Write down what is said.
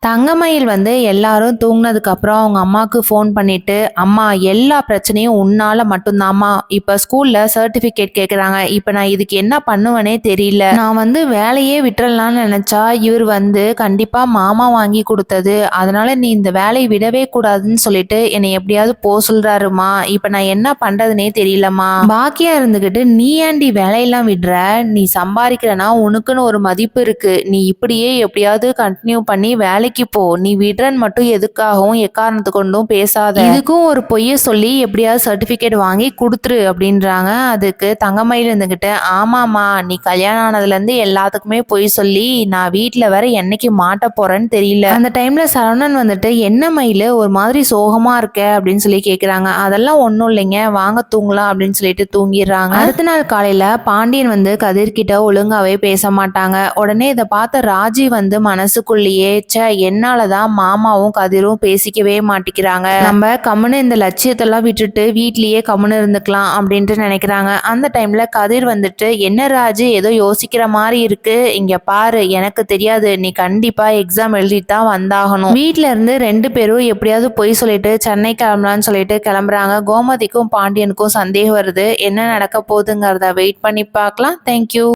தங்கமயில் எல்லாரும் தூங்குனதுக்கு அப்புறம் அவங்க அம்மாவுக்கு ஃபோன் பண்ணிட்டு, அம்மா எல்லா பிரச்சனையும் உன்னால மட்டும்தாம்மா. இப்ப ஸ்கூல்ல சர்டிபிகேட் கேக்குறாங்க. இப்ப நான் இதுக்கு என்ன பண்ணுவேனே தெரியல. நான் வேலையே விட்டுறலாம்னு நினைச்சா இவர் கண்டிப்பா மாமா வாங்கி கொடுத்தது. அதனால நீ இந்த வேலையை விடவே கூடாதுன்னு சொல்லிட்டு என்னை எப்படியாவது போ சொல்றாருமா. இப்ப நான் என்ன பண்றதுனே தெரியலம்மா. பாக்கியா இருந்துகிட்டு நீ ஏன்டி வேலையெல்லாம் விடுற? நீ சம்பாதிக்கிறனா உனக்குன்னு ஒரு மதிப்பு இருக்கு. நீ இப்படியே எப்படியாவது கண்டினியூ பண்ணி வேலைக்கு போ. நீ விடுறன்னு மட்டும் எதுக்காகவும் எக்காரணத்து கொண்டும் பேசாத. இதுக்கும் ஒரு பொய்ய சொல்லி எப்படியாவது சர்டிபிகேட் வாங்கி கொடுத்துரு அப்படின்றாங்க. அதுக்கு தங்கமயில் இருந்துகிட்டு, ஆமாமா நீ கல்யாணம் ஆனதுல இருந்து எல்லாத்துக்குமே பொய் சொல்லி நான் வீட்டுல வேற என்னைக்கு மாட்ட போறேன்னு தெரியல. அந்த டைம்ல சரவணன் என்ன மயில் ஒரு மாதிரி சோகமா இருக்க அப்படின்னு சொல்லி கேக்குறாங்க. அதெல்லாம் ஒண்ணும் இல்லைங்க, வாங்க தூங்கலாம் அப்படின்னு சொல்லிட்டு தூங்கிடுறாங்க. அடுத்த நாள் காலையில பாண்டியன் கதிர்கிட்ட ஒழுங்காவே பேச மாட்டாங்க. உடனே இதை பார்த்த ராஜி மனசுக்குள்ளேயே என்னாலதான் மாமாவும் கதிரும் பேசிக்கவே மாட்டிக்கிறாங்க, நம்ம கம்முன்னு இந்த லட்சியத்தெல்லாம் விட்டுட்டு வீட்லயே கம்முன்னு இருந்துக்கலாம் அப்படின்ட்டு நினைக்கிறாங்க. அந்த டைம்ல கதிர் என்ன ராஜு ஏதோ யோசிக்கிற மாதிரி இருக்கு, இங்க பாரு எனக்கு தெரியாது, நீ கண்டிப்பா எக்ஸாம் எழுதிட்டு தான் வந்தாகணும். வீட்ல இருந்து 2 பேரும் எப்படியாவது பொய் சொல்லிட்டு சென்னை கிளம்பலான்னு சொல்லிட்டு கிளம்புறாங்க. கோமதிக்கும் பாண்டியனுக்கும் சந்தேகம் வருது. என்ன நடக்க போகுதுங்கிறத வெயிட் பண்ணி பார்க்கலாம். தேங்க்யூ.